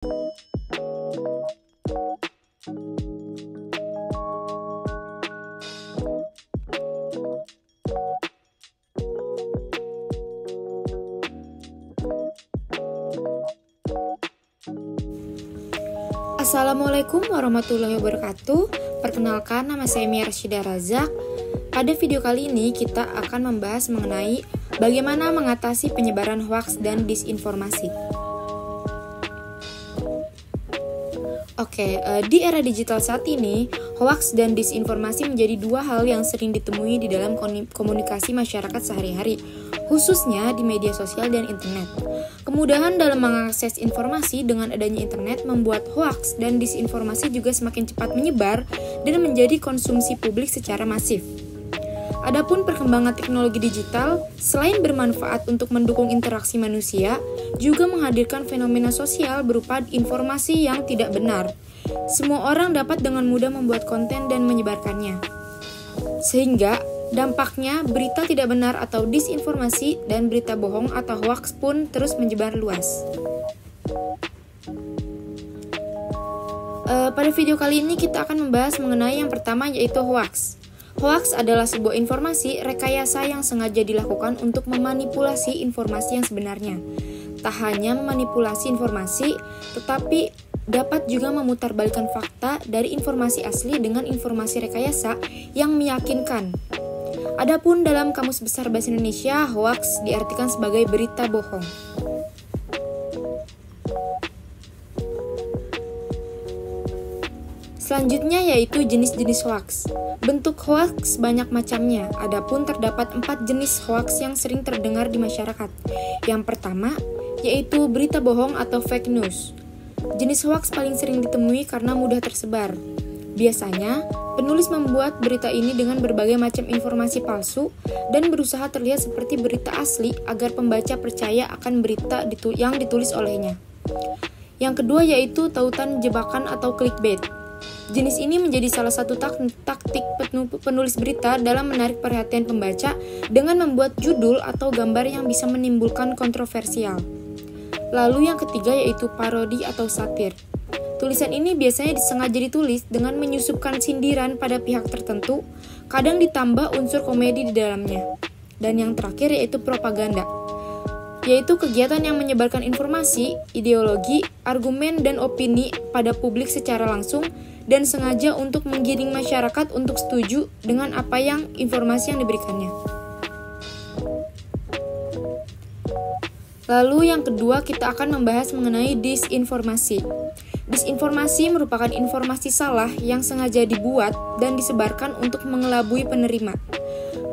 Assalamualaikum warahmatullahi wabarakatuh. Perkenalkan, nama saya Mia Rashida Razak. Pada video kali ini kita akan membahas mengenai bagaimana mengatasi penyebaran hoaks dan disinformasi. Di era digital saat ini, hoaks dan disinformasi menjadi dua hal yang sering ditemui di dalam komunikasi masyarakat sehari-hari, khususnya di media sosial dan internet. Kemudahan dalam mengakses informasi dengan adanya internet membuat hoaks dan disinformasi juga semakin cepat menyebar dan menjadi konsumsi publik secara masif. Adapun perkembangan teknologi digital, selain bermanfaat untuk mendukung interaksi manusia, juga menghadirkan fenomena sosial berupa informasi yang tidak benar. Semua orang dapat dengan mudah membuat konten dan menyebarkannya. Sehingga dampaknya, berita tidak benar atau disinformasi dan berita bohong atau hoaks pun terus menyebar luas. Pada video kali ini kita akan membahas mengenai yang pertama, yaitu hoaks. Hoaks adalah sebuah informasi rekayasa yang sengaja dilakukan untuk memanipulasi informasi yang sebenarnya. Tak hanya memanipulasi informasi, tetapi dapat juga memutarbalikkan fakta dari informasi asli dengan informasi rekayasa yang meyakinkan. Adapun dalam Kamus Besar Bahasa Indonesia, hoaks diartikan sebagai berita bohong. Selanjutnya yaitu jenis-jenis hoaks. Bentuk hoaks banyak macamnya, adapun terdapat 4 jenis hoaks yang sering terdengar di masyarakat. Yang pertama, yaitu berita bohong atau fake news. Jenis hoaks paling sering ditemui karena mudah tersebar. Biasanya, penulis membuat berita ini dengan berbagai macam informasi palsu dan berusaha terlihat seperti berita asli agar pembaca percaya akan berita yang ditulis olehnya. Yang kedua yaitu tautan jebakan atau clickbait. Jenis ini menjadi salah satu taktik penulis berita dalam menarik perhatian pembaca dengan membuat judul atau gambar yang bisa menimbulkan kontroversial. Lalu yang ketiga yaitu parodi atau satir. Tulisan ini biasanya disengaja ditulis dengan menyusupkan sindiran pada pihak tertentu, kadang ditambah unsur komedi di dalamnya. Dan yang terakhir yaitu propaganda, yaitu kegiatan yang menyebarkan informasi, ideologi, argumen, dan opini pada publik secara langsung dan sengaja untuk menggiring masyarakat untuk setuju dengan apa yang informasi yang diberikannya. Lalu yang kedua kita akan membahas mengenai disinformasi. Disinformasi merupakan informasi salah yang sengaja dibuat dan disebarkan untuk mengelabui penerima.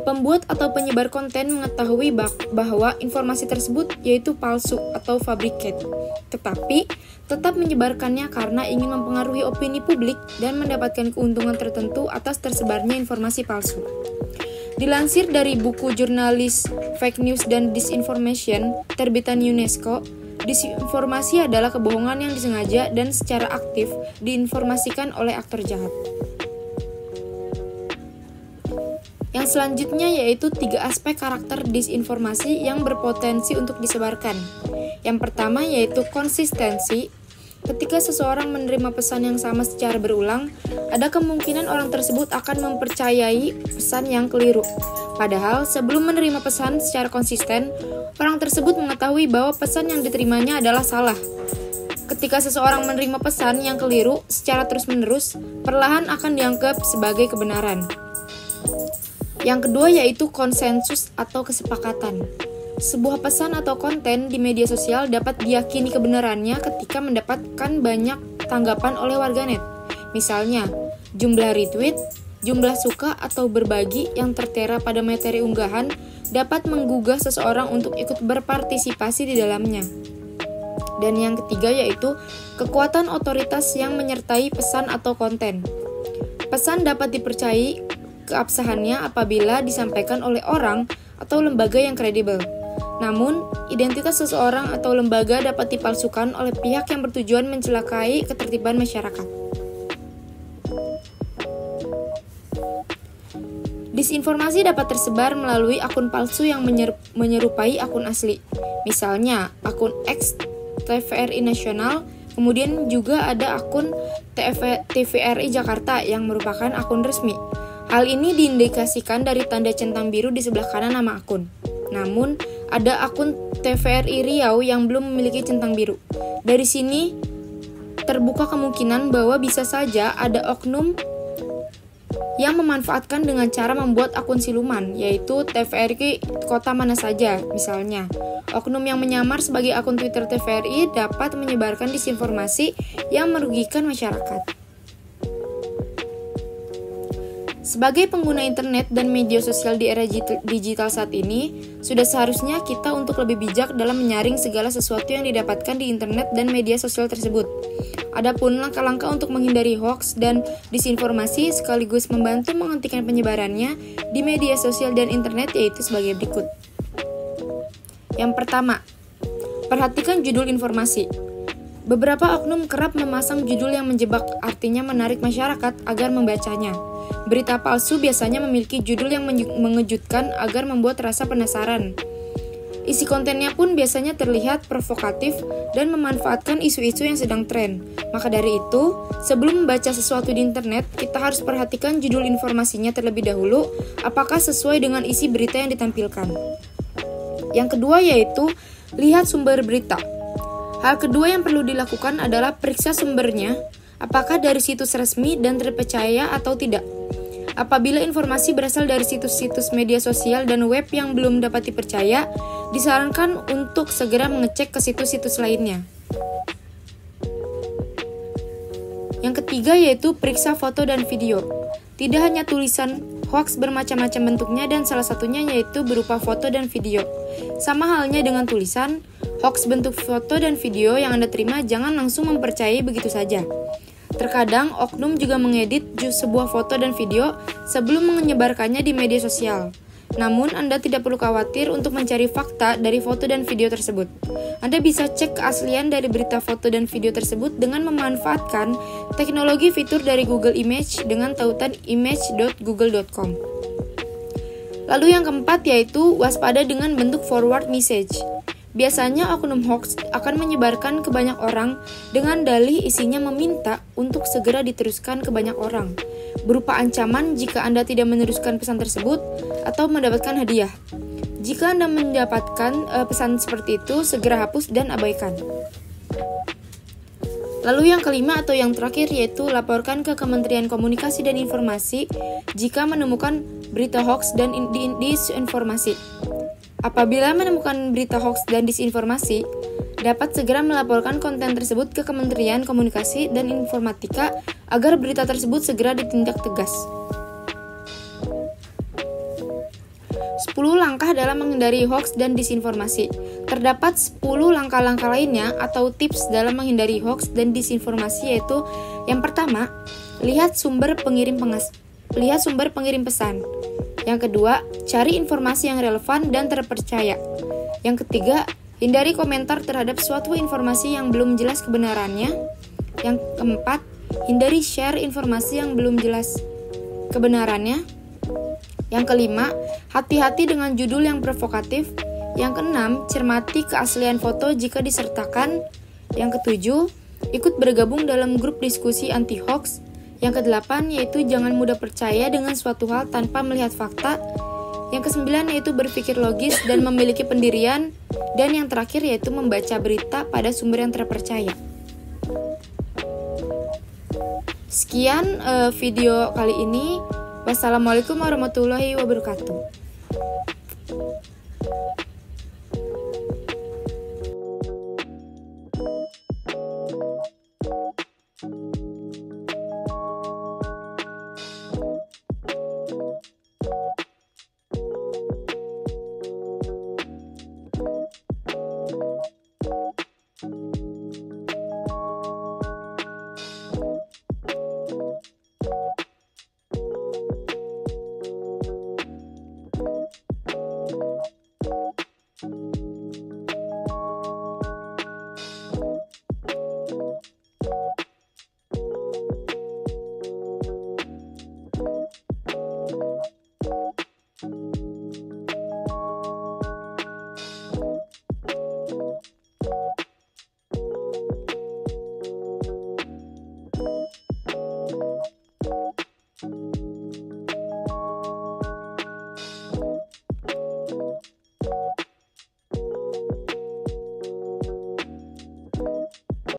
Pembuat atau penyebar konten mengetahui bahwa informasi tersebut yaitu palsu atau fabrikat, tetapi tetap menyebarkannya karena ingin mempengaruhi opini publik dan mendapatkan keuntungan tertentu atas tersebarnya informasi palsu. Dilansir dari buku jurnalis Fake News dan Disinformation terbitan UNESCO, disinformasi adalah kebohongan yang disengaja dan secara aktif diinformasikan oleh aktor jahat. Yang selanjutnya yaitu 3 aspek karakter disinformasi yang berpotensi untuk disebarkan. Yang pertama yaitu konsistensi. Ketika seseorang menerima pesan yang sama secara berulang, ada kemungkinan orang tersebut akan mempercayai pesan yang keliru. Padahal sebelum menerima pesan secara konsisten, orang tersebut mengetahui bahwa pesan yang diterimanya adalah salah. Ketika seseorang menerima pesan yang keliru secara terus-menerus, perlahan akan dianggap sebagai kebenaran. Yang kedua yaitu konsensus atau kesepakatan. Sebuah pesan atau konten di media sosial dapat diyakini kebenarannya ketika mendapatkan banyak tanggapan oleh warganet. Misalnya, jumlah retweet, jumlah suka atau berbagi yang tertera pada materi unggahan dapat menggugah seseorang untuk ikut berpartisipasi di dalamnya. Dan yang ketiga yaitu kekuatan otoritas yang menyertai pesan atau konten. Pesan dapat dipercayai keabsahannya apabila disampaikan oleh orang atau lembaga yang kredibel. Namun, identitas seseorang atau lembaga dapat dipalsukan oleh pihak yang bertujuan mencelakai ketertiban masyarakat. Disinformasi dapat tersebar melalui akun palsu yang menyerupai akun asli. Misalnya, akun X TVRI Nasional Kemudian juga ada akun TVRI Jakarta yang merupakan akun resmi. Hal ini diindikasikan dari tanda centang biru di sebelah kanan nama akun. Namun, ada akun TVRI Riau yang belum memiliki centang biru. Dari sini terbuka kemungkinan bahwa bisa saja ada oknum yang memanfaatkan dengan cara membuat akun siluman, yaitu TVRI kota mana saja. Misalnya, oknum yang menyamar sebagai akun Twitter TVRI dapat menyebarkan disinformasi yang merugikan masyarakat. Sebagai pengguna internet dan media sosial di era digital saat ini, sudah seharusnya kita untuk lebih bijak dalam menyaring segala sesuatu yang didapatkan di internet dan media sosial tersebut. Adapun langkah-langkah untuk menghindari hoaks dan disinformasi sekaligus membantu menghentikan penyebarannya di media sosial dan internet yaitu sebagai berikut. Yang pertama, perhatikan judul informasi. Beberapa oknum kerap memasang judul yang menjebak, artinya menarik masyarakat agar membacanya. Berita palsu biasanya memiliki judul yang mengejutkan agar membuat rasa penasaran. Isi kontennya pun biasanya terlihat provokatif dan memanfaatkan isu-isu yang sedang tren. Maka dari itu, sebelum membaca sesuatu di internet, kita harus perhatikan judul informasinya terlebih dahulu, apakah sesuai dengan isi berita yang ditampilkan. Yang kedua yaitu, lihat sumber berita. Hal kedua yang perlu dilakukan adalah periksa sumbernya, apakah dari situs resmi dan terpercaya atau tidak. Apabila informasi berasal dari situs-situs media sosial dan web yang belum dapat dipercaya, disarankan untuk segera mengecek ke situs-situs lainnya. Yang ketiga yaitu periksa foto dan video. Tidak hanya tulisan, hoaks bermacam-macam bentuknya dan salah satunya yaitu berupa foto dan video. Sama halnya dengan tulisan, hoaks bentuk foto dan video yang Anda terima jangan langsung mempercayai begitu saja. Terkadang, oknum juga mengedit sebuah foto dan video sebelum menyebarkannya di media sosial. Namun, Anda tidak perlu khawatir untuk mencari fakta dari foto dan video tersebut. Anda bisa cek keaslian dari berita foto dan video tersebut dengan memanfaatkan teknologi fitur dari Google Image dengan tautan image.google.com. Lalu yang keempat yaitu waspada dengan bentuk forward message. Biasanya oknum hoax akan menyebarkan ke banyak orang dengan dalih isinya meminta untuk segera diteruskan ke banyak orang, berupa ancaman jika Anda tidak meneruskan pesan tersebut atau mendapatkan hadiah. Jika Anda mendapatkan pesan seperti itu, segera hapus dan abaikan. Lalu yang kelima atau yang terakhir yaitu laporkan ke Kementerian Komunikasi dan Informasi jika menemukan berita hoax dan disinformasi. Apabila menemukan berita hoax dan disinformasi, dapat segera melaporkan konten tersebut ke Kementerian Komunikasi dan Informatika agar berita tersebut segera ditindak tegas. 10 langkah dalam menghindari hoax dan disinformasi. Terdapat 10 langkah-langkah lainnya atau tips dalam menghindari hoax dan disinformasi yaitu yang pertama, lihat sumber pengirim pesan. Yang kedua, cari informasi yang relevan dan terpercaya. Yang ketiga, hindari komentar terhadap suatu informasi yang belum jelas kebenarannya. Yang keempat, hindari share informasi yang belum jelas kebenarannya. Yang kelima, hati-hati dengan judul yang provokatif. Yang keenam, cermati keaslian foto jika disertakan. Yang ketujuh, ikut bergabung dalam grup diskusi anti-hoax. Yang kedelapan yaitu jangan mudah percaya dengan suatu hal tanpa melihat fakta. Yang kesembilan yaitu berpikir logis dan memiliki pendirian. Dan yang terakhir yaitu membaca berita pada sumber yang terpercaya. Sekian video kali ini. Wassalamualaikum warahmatullahi wabarakatuh.